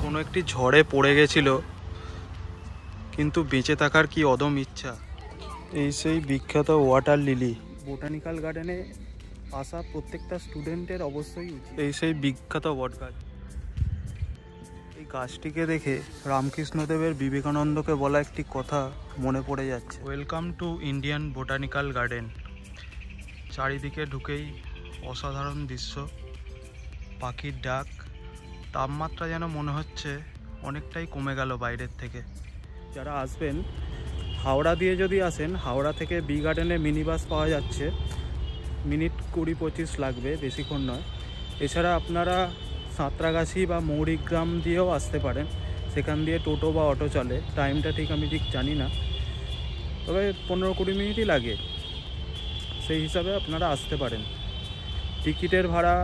কোনো একটি ঝড়ে পড়ে গেছিল, কিন্তু বেঁচে থাকার কি অদম ইচ্ছা। এই সেই বিখ্যাত ওয়াটার লিলি। বোটানিক্যাল গার্ডেনে আসা প্রত্যেকটা স্টুডেন্টের অবশ্যই উচিত। এই সেই বিখ্যাত বট গাছ। এই গাছটিকে দেখে রামকৃষ্ণদেবের বিবেকানন্দকে বলা একটি কথা মনে পড়ে যাচ্ছে। Welcome to Indian botanical garden. চারিদিকে ঢুকেই অসাধারণ দৃশ্য, পাখির ডাক, তাপমাত্রা যেন মনে হচ্ছে অনেকটাই কমে গেল বাইরের থেকে। যারা আসবেন হাওড়া দিয়ে যদি আসেন, হাওড়া থেকে বি গার্ডেনে মিনি বাস পাওয়া যাচ্ছে, মিনিট 20-25 লাগবে, বেশিক্ষণ নয়। এছাড়া আপনারা সাঁতরাগাছি বা মৌরিগ্রাম দিয়েও আসতে পারেন, সেখান দিয়ে টোটো বা অটো চলে। টাইমটা আমি ঠিক জানি না, তবে 15-20 মিনিটই লাগে, সেই হিসাবে আপনারা আসতে পারেন। টিকিটের ভাড়া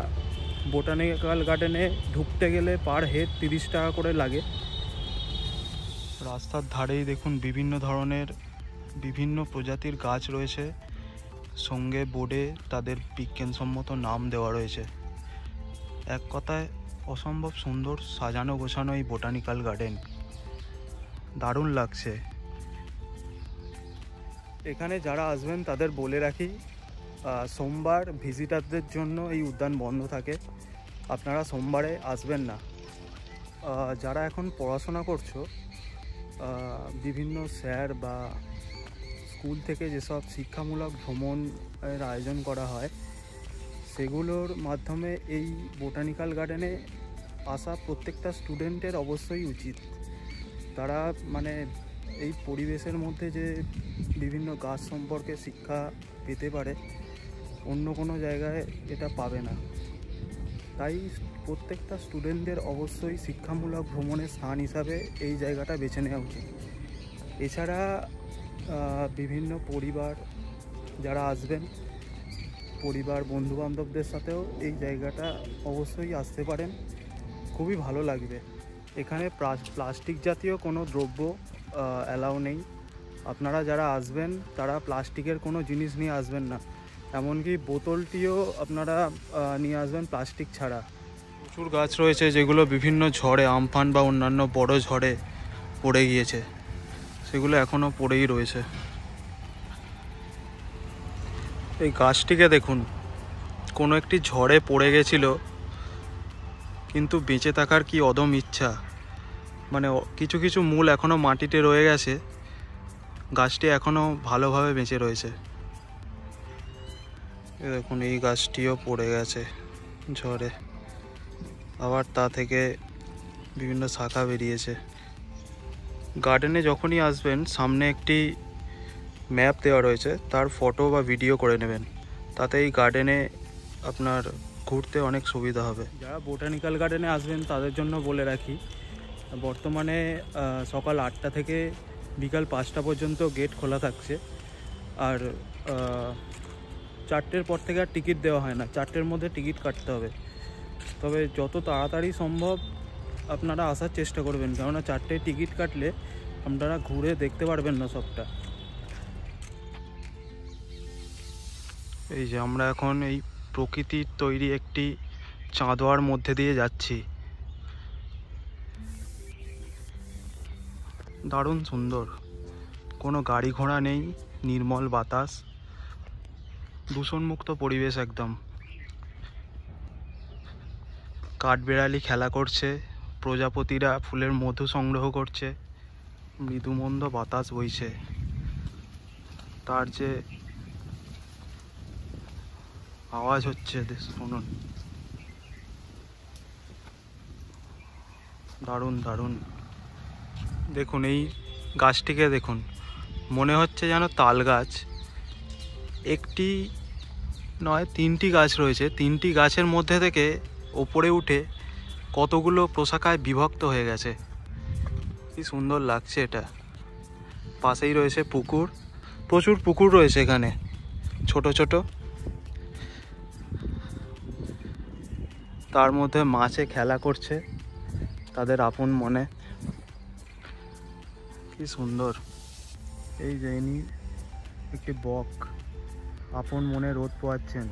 বোটানিক্যাল গার্ডেনে ঢুকতে গেলে পার হেড 30 টাকা করে লাগে। রাস্তার ধারেই দেখুন বিভিন্ন ধরনের বিভিন্ন প্রজাতির গাছ রয়েছে, সঙ্গে বোর্ডে তাদের বিজ্ঞানসম্মত নাম দেওয়া রয়েছে। এক কথায় অসম্ভব সুন্দর সাজানো গোছানো এই বোটানিক্যাল গার্ডেন, দারুণ লাগছে। এখানে যারা আসবেন তাদের বলে রাখি, সোমবার ভিজিটারদের জন্য এই উদ্যান বন্ধ থাকে, আপনারা সোমবারে আসবেন না। যারা এখন পড়াশোনা করছো, বিভিন্ন স্যার বা স্কুল থেকে যেসব শিক্ষামূলক ভ্রমণের আয়োজন করা হয়, সেগুলোর মাধ্যমে এই বোটানিক্যাল গার্ডেনে আসা প্রত্যেকটা স্টুডেন্টের অবশ্যই উচিত। তারা এই পরিবেশের মধ্যে যে বিভিন্ন গাছ সম্পর্কে শিক্ষা পেতে পারে, অন্য কোনো জায়গায় এটা পাবে না। তাই প্রত্যেকটা স্টুডেন্টদের অবশ্যই শিক্ষামূলক ভ্রমণের স্থান হিসাবে এই জায়গাটা বেছে নেওয়া উচিত। এছাড়া বিভিন্ন পরিবার যারা আসবেন, পরিবার বন্ধুবান্ধবদের সাথেও এই জায়গাটা অবশ্যই আসতে পারেন, খুবই ভালো লাগবে। এখানে প্লাস্টিক জাতীয় কোনো দ্রব্য অ্যালাউ নেই। আপনারা যারা আসবেন তারা প্লাস্টিকের কোনো জিনিস নিয়ে আসবেন না, এমনকি বোতলটিও আপনারা নিয়ে আসবেন প্লাস্টিক ছাড়া। প্রচুর গাছ রয়েছে যেগুলো বিভিন্ন ঝড়ে, আমফান বা অন্যান্য বড় ঝড়ে পড়ে গিয়েছে, সেগুলো এখনও পড়েই রয়েছে। এই গাছটিকে দেখুন, কোনো একটি ঝড়ে পড়ে গেছিল, কিন্তু বেঁচে থাকার কি অদম ইচ্ছা। কিছু কিছু মূল এখনও মাটিতে রয়ে গেছে, গাছটি এখনও ভালোভাবে বেঁচে রয়েছে। দেখুন এই গাছটিও পড়ে গেছে ঝড়ে, আবার তা থেকে বিভিন্ন শাখা বেরিয়েছে। গার্ডেনে যখনই আসবেন সামনে একটি ম্যাপ দেওয়া রয়েছে, তার ফটো বা ভিডিও করে নেবেন, তাতে এই গার্ডেনে আপনার ঘুরতে অনেক সুবিধা হবে। যারা বোটানিক্যাল গার্ডেনে আসবেন তাদের জন্য বলে রাখি, বর্তমানে সকাল 8টা থেকে বিকাল 5টা পর্যন্ত গেট খোলা থাকছে। আর 4টের পর থেকে আর টিকিট দেওয়া হয় না, 4টের মধ্যে টিকিট কাটতে হবে। তবে যত তাড়াতাড়ি সম্ভব আপনারা আসার চেষ্টা করবেন, কেননা 4টেয় টিকিট কাটলে আপনারা ঘুরে দেখতে পারবেন না সবটা। এই যে আমরা এখন এই প্রকৃতির তৈরি একটি চাঁদোয়ার মধ্যে দিয়ে যাচ্ছি, দারুণ সুন্দর। কোনো গাড়ি ঘোড়া নেই, নির্মল বাতাস, দূষণমুক্ত পরিবেশ একদম। কাঠবেড়ালি খেলা করছে, প্রজাপতিরা ফুলের মধু সংগ্রহ করছে, মৃদুমন্দ বাতাস বইছে, তার যে আওয়াজ হচ্ছে শুনুন, দারুণ দারুণ। দেখুন এই গাছটিকে দেখুন, মনে হচ্ছে যেন তাল গাছ। একটি নয় 3টি গাছ রয়েছে, 3টি গাছের মধ্যে থেকে ওপরে উঠে কতগুলো প্রশাখায় বিভক্ত হয়ে গেছে, কি সুন্দর লাগছে এটা। পাশেই রয়েছে পুকুর, প্রচুর পুকুর রয়েছে এখানে, ছোট ছোট, তার মধ্যে মাছে খেলা করছে তাদের আপন মনে, কি সুন্দর। এই যে ইনি একটি বক আপন মনে রোদ পোয়াচ্ছেন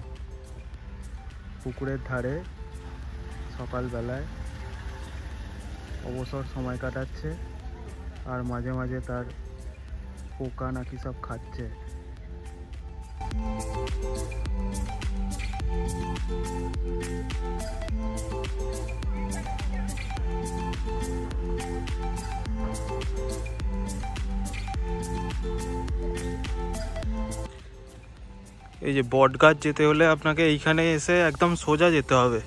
পুকুরের ধারে সকালবেলায়। অবসর সময় কাটাচ্ছে আর মাঝে মাঝে তার পোকা নাকি সব খাচ্ছে। এই যে বটগাছ যেতে হলে আপনাকে এইখানে এসে একদম সোজা যেতে হবে,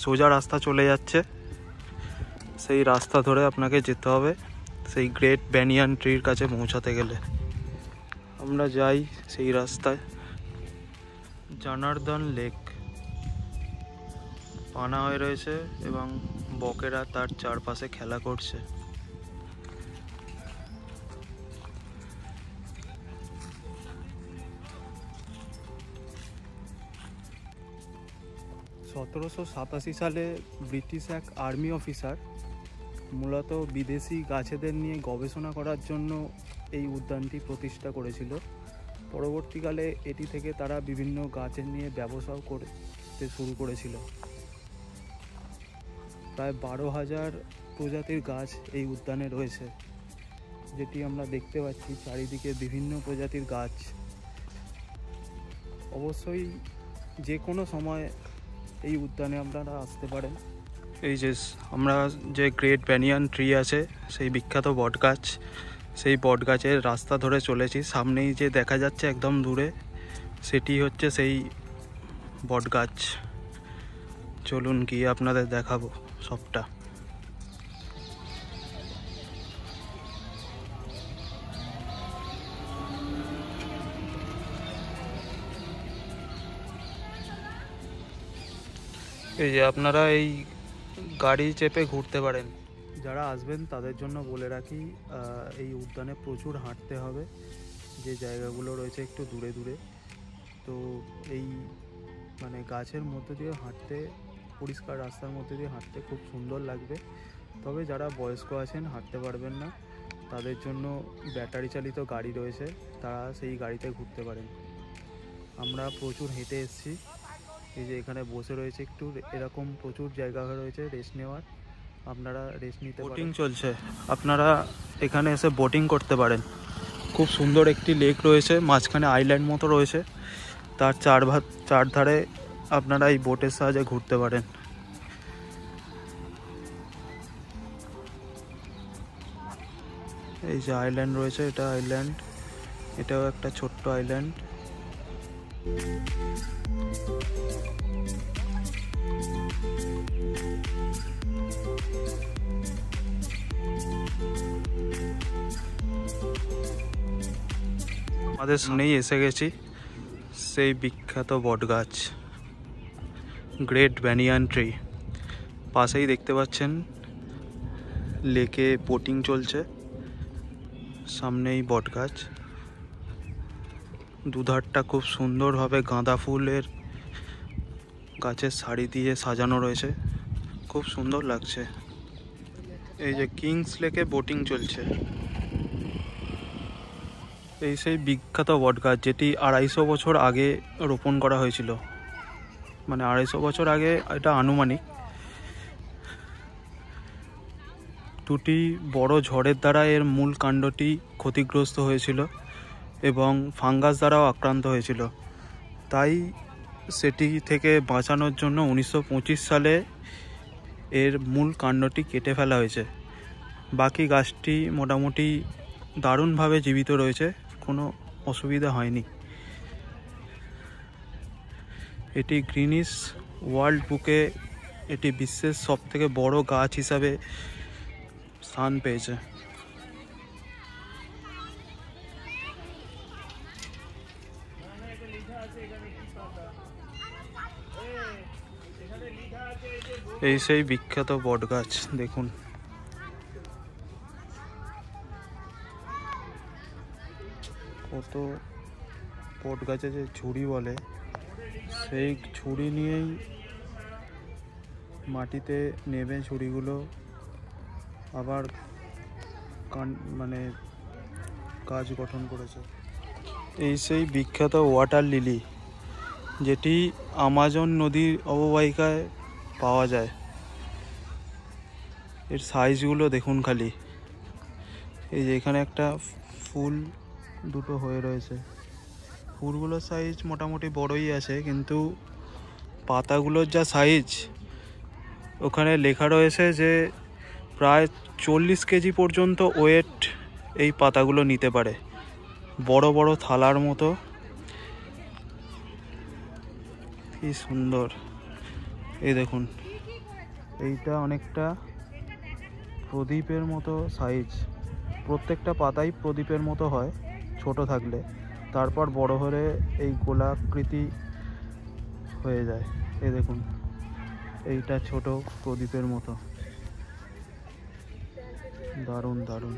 সোজা রাস্তা চলে যাচ্ছে, সেই রাস্তা ধরে আপনাকে যেতে হবে সেই গ্রেট ব্যানিয়ান ট্রির কাছে পৌঁছাতে গেলে। আমরা যাই সেই রাস্তায়। জনার্দন লেক পানা হয়ে রয়েছে এবং বকেরা তার চারপাশে খেলা করছে। (1787) সালে ব্রিটিশ এক আর্মি অফিসার মূলত বিদেশি গাছেদের নিয়ে গবেষণা করার জন্য এই উদ্যানটি প্রতিষ্ঠা করেছিল। পরবর্তীকালে এটি থেকে তারা বিভিন্ন গাছের নিয়ে ব্যবসাও করতে শুরু করেছিল। প্রায় 12,000 প্রজাতির গাছ এই উদ্যানে রয়েছে, যেটি আমরা দেখতে পাচ্ছি চারিদিকে বিভিন্ন প্রজাতির গাছ। অবশ্যই যে কোনো সময় এই উদ্যানে আপনারা আসতে পারেন। এই যে আমরা যে গ্রেট ব্যানিয়ান ট্রি আছে, সেই বিখ্যাত বটগাছ, সেই বটগাছের রাস্তা ধরে চলেছি। সামনেই যে দেখা যাচ্ছে একদম দূরে, সেটি হচ্ছে সেই বটগাছ। চলুন গিয়ে আপনাদের দেখাবো সবটা। এই যে আপনারা এই গাড়ি চেপে ঘুরতে পারেন। যারা আসবেন তাদের জন্য বলে রাখি, এই উদ্যানে প্রচুর হাঁটতে হবে, যে জায়গাগুলো রয়েছে একটু দূরে দূরে। তো এই মানে গাছের মধ্যে দিয়ে হাঁটতে, পরিষ্কার রাস্তার মধ্যে দিয়ে হাঁটতে খুব সুন্দর লাগবে। তবে যারা বয়স্ক আছেন, হাঁটতে পারবেন না, তাদের জন্য ব্যাটারি চালিত গাড়ি রয়েছে, তারা সেই গাড়িতে ঘুরতে পারেন। আমরা প্রচুর হেঁটে এসেছি। এই যে এখানে বসে রয়েছে, একটু এরকম প্রচুর জায়গা রয়েছে রেস্ট নেওয়ার, আপনারা রেস্ট নিতে পারেন। বোটিং চলছে, আপনারা এখানে এসে বোটিং করতে পারেন। খুব সুন্দর একটি লেক রয়েছে, মাঝখানে আইল্যান্ড মতো রয়েছে, তার চারধারে আপনারা এই বোটের সাহায্যে ঘুরতে পারেন। এই যে আইল্যান্ড রয়েছে, এটা আইল্যান্ড, এটাও একটা ছোট্ট আইল্যান্ড। আমাদের সামনেই এসে গেছি সেই বিখ্যাত বটগাছ, গ্রেট ব্যানিয়ান ট্রি। পাশেই দেখতে পাচ্ছেন লেকে বোটিং চলছে, সামনেই বটগাছ। দুধারটা খুব সুন্দরভাবে গাঁদা ফুলের গাছের শাড়ি দিয়ে সাজানো রয়েছে, খুব সুন্দর লাগছে। এই যে কিংস লেকে বোটিং চলছে। এই সেই বিখ্যাত বটগাছ, যেটি 250 বছর আগে রোপণ করা হয়েছিল, মানে 250 বছর আগে, এটা আনুমানিক। দুটি বড় ঝড়ের দ্বারা এর মূল কাণ্ডটি ক্ষতিগ্রস্ত হয়েছিল এবং ফাঙ্গাস দ্বারাও আক্রান্ত হয়েছিল। তাই সেটি থেকে বাঁচানোর জন্য 1925 সালে এর মূল কাণ্ডটি কেটে ফেলা হয়েছে। বাকি গাছটি মোটামুটি দারুণভাবে জীবিত রয়েছে, কোনো অসুবিধা হয়নি। এটি গ্রিনিস ওয়ার্ল্ড বুকে এটি বিশ্বের সবথেকে বড় গাছ হিসাবে স্থান পেয়েছে। এই সেই বিখ্যাত বটগাছ, দেখুন। কত বটগাছে যে ঝুড়ি বলে, সেই ঝুড়ি নিয়েই মাটিতে নেমে ঝুড়িগুলো আবার মানে গাছ গঠন করেছে। এই সেই বিখ্যাত ওয়াটার লিলি, যেটি আমাজন নদীর অববাহিকায় পাওয়া যায়। এর সাইজগুলো দেখুন খালি। এই যে এখানে একটা ফুল দুটো হয়ে রয়েছে, ফুলগুলোর সাইজ মোটামুটি বড়ই আছে, কিন্তু পাতাগুলোর যা সাইজ, ওখানে লেখা রয়েছে যে প্রায় 40 কেজি পর্যন্ত ওয়েট এই পাতাগুলো নিতে পারে। বড় বড় থালার মতো, কি সুন্দর। এই দেখুন, এইটা অনেকটা প্রদীপের মতো সাইজ। প্রত্যেকটা পাতাই প্রদীপের মতো হয় ছোট থাকলে, তারপর বড় হলে এই গোলাকৃতি হয়ে যায়। এই দেখুন, এইটা ছোট প্রদীপের মতো। দারুণ দারুণ।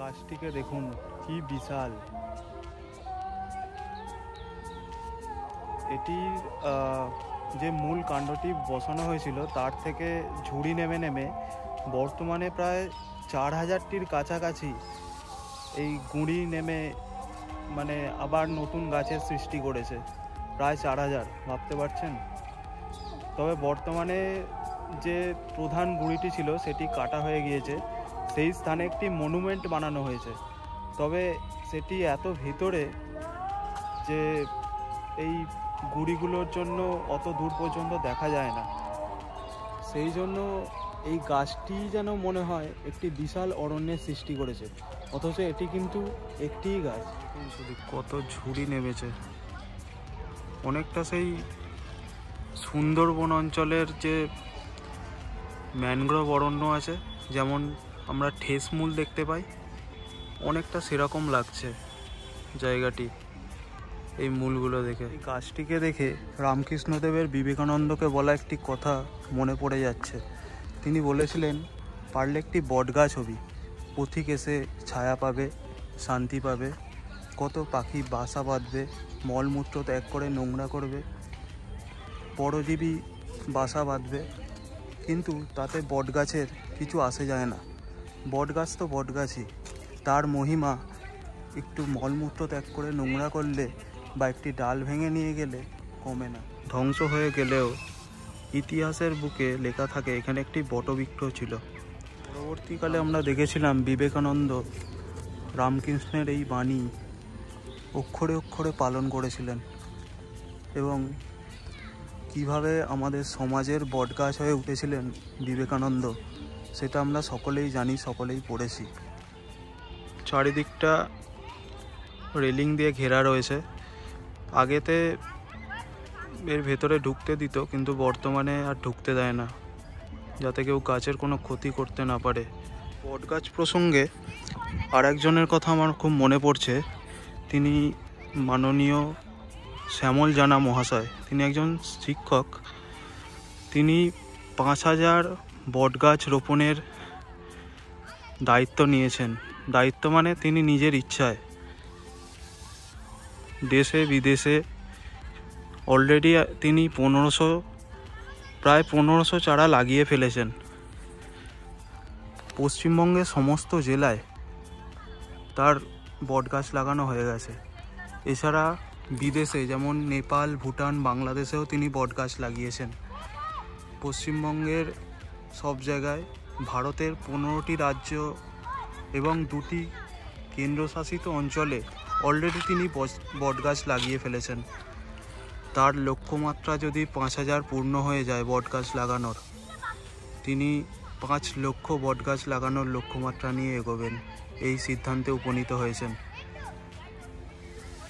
গাছটিকে দেখুন, কি বিশাল। এটির যে মূল কাণ্ডটি বসানো হয়েছিল তার থেকে ঝুড়ি নেমে নেমে বর্তমানে প্রায় 4000টির কাছাকাছি এই গুঁড়ি নেমে মানে আবার নতুন গাছের সৃষ্টি করেছে। প্রায় 4000, ভাবতে পারছেন? তবে বর্তমানে যে প্রধান গুঁড়িটি ছিল সেটি কাটা হয়ে গিয়েছে, সেই স্থানে একটি মনুমেন্ট বানানো হয়েছে। তবে সেটি এত ভিতরে যে এই গুঁড়িগুলোর জন্য অত দূর পর্যন্ত দেখা যায় না। সেই জন্য এই গাছটি যেন মনে হয় একটি বিশাল অরণ্যের সৃষ্টি করেছে, অথচ এটি কিন্তু একটিই গাছ। কত ঝুড়ি নেমেছে, অনেকটা সেই সুন্দরবন অঞ্চলের যে ম্যানগ্রোভ অরণ্য আছে, যেমন আমরা ঠেসমূল দেখতে পাই, অনেকটা সেরকম লাগছে জায়গাটি এই মূলগুলো দেখে। এই গাছটিকে দেখে রামকৃষ্ণদেবের বিবেকানন্দকে বলা একটি কথা মনে পড়ে যাচ্ছে। তিনি বলেছিলেন, পারলে একটি বট গাছ হবি, পথিক এসে ছায়া পাবে, শান্তি পাবে, কত পাখি বাসা বাঁধবে, মলমূত্র ত্যাগ করে নোংরা করবে, পরজীবী বাসা বাঁধবে, কিন্তু তাতে বট গাছের কিছু আসে যায় না। বট গাছ তো বট গাছই, তার মহিমা একটু মলমূত্র ত্যাগ করে নোংরা করলে বা একটি ডাল ভেঙে নিয়ে গেলে কমে না। ধ্বংস হয়ে গেলেও ইতিহাসের বুকে লেখা থাকে এখানে একটি বটবৃক্ষ ছিল। পরবর্তীকালে আমরা দেখেছিলাম বিবেকানন্দ রামকৃষ্ণের এই বাণী অক্ষরে অক্ষরে পালন করেছিলেন, এবং কিভাবে আমাদের সমাজের বটগাছ হয়ে উঠেছিলেন বিবেকানন্দ, সেটা আমরা সকলেই জানি, সকলেই পড়েছি। চারিদিকটা রেলিং দিয়ে ঘেরা রয়েছে। আগেতে এর ভেতরে ঢুকতে দিত, কিন্তু বর্তমানে আর ঢুকতে দেয় না, যাতে কেউ গাছের কোনো ক্ষতি করতে না পারে। বটগাছ প্রসঙ্গে আর একজনের কথা আমার খুব মনে পড়ছে। তিনি মাননীয় শ্যামল জানা মহাশয়, তিনি একজন শিক্ষক। তিনি 5000 বটগাছ রোপণের দায়িত্ব নিয়েছেন। দায়িত্ব মানে তিনি নিজের ইচ্ছায় দেশে বিদেশে অলরেডি তিনি প্রায় 1500 চারা লাগিয়ে ফেলেছেন। পশ্চিমবঙ্গের সমস্ত জেলায় তার বটগাছ লাগানো হয়ে গেছে। এছাড়া বিদেশে যেমন নেপাল, ভুটান, বাংলাদেশেও তিনি বটগাছ লাগিয়েছেন। পশ্চিমবঙ্গের সব জায়গায়, ভারতের 15টি রাজ্য এবং 2টি কেন্দ্রশাসিত অঞ্চলে অলরেডি তিনি বটগাছ লাগিয়ে ফেলেছেন। তার লক্ষ্যমাত্রা যদি 5000 পূর্ণ হয়ে যায় বটগাছ লাগানোর, তিনি 5 লক্ষ বটগাছ লাগানোর লক্ষ্যমাত্রা নিয়ে এগোবেন, এই সিদ্ধান্তে উপনীত হয়েছেন।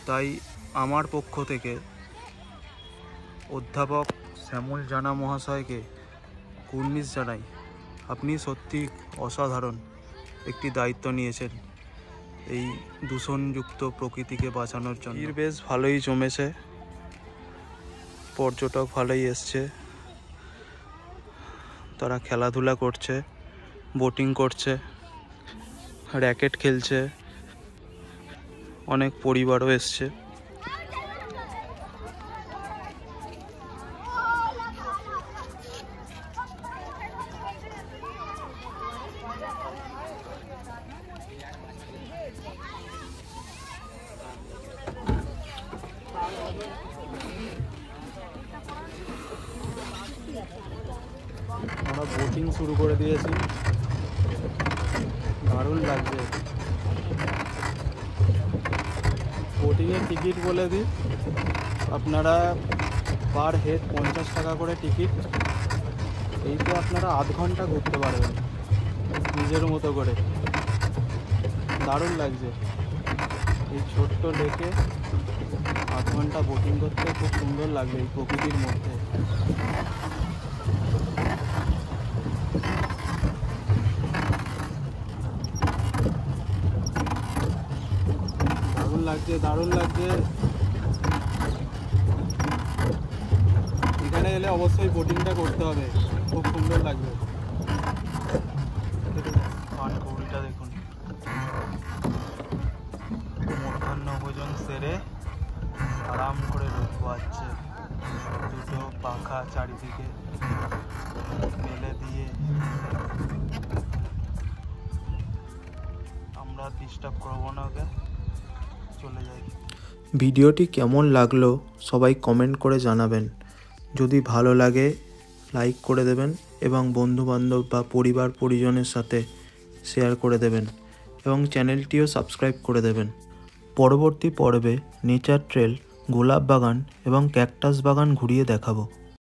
তাই আমার পক্ষ থেকে অধ্যাপক শ্যামল জানা মহাশয়কে কুর্নিশ জানাই। আপনি সত্যি অসাধারণ একটি দায়িত্ব নিয়েছেন এই দূষণযুক্ত প্রকৃতিকে বাঁচানোর জন্য। বেশ ভালোই জমেছে, পর্যটক ভালোই এসছে। তারা খেলাধুলা করছে, বোটিং করছে, র্যাকেট খেলছে, অনেক পরিবারও এসছে। আমরা বোটিং শুরু করে দিয়েছি, দারুণ লাগছে। বোটিংয়ের টিকিট বলে দিই, আপনারা পার হেড 50 টাকা করে টিকিট। এইতে আপনারা আধ ঘন্টা ঘুরতে পারবেন নিজের মতো করে, দারুণ লাগছে। এই ছোট্ট লেকে আধ ঘন্টা বোটিং করতে খুব সুন্দর লাগবে এই প্রকৃতির মধ্যে। দারুণ লাগছে। এখানে এলে অবশ্যই বোটিংটা করতে হবে, খুব সুন্দর লাগবে। পানকৌড়িটা দেখুন, মধ্যাহ্ন ভোজন সেরে আরাম করে রোদ পোয়াচ্ছে, দুটো পাখা চারিদিকে মেলে দিয়ে। আমরা ডিস্টার্ব করবো না ওকে, চলে যাই। ভিডিওটি কেমন লাগলো সবাই কমেন্ট করে জানাবেন। যদি ভালো লাগে লাইক করে দেবেন এবং বন্ধুবান্ধব বা পরিবার পরিজনের সাথে শেয়ার করে দেবেন এবং চ্যানেলটিও সাবস্ক্রাইব করে দেবেন। পরবর্তী পর্বে নেচার ট্রেল, গোলাপ বাগান এবং ক্যাকটাস বাগান ঘুরিয়ে দেখাবো।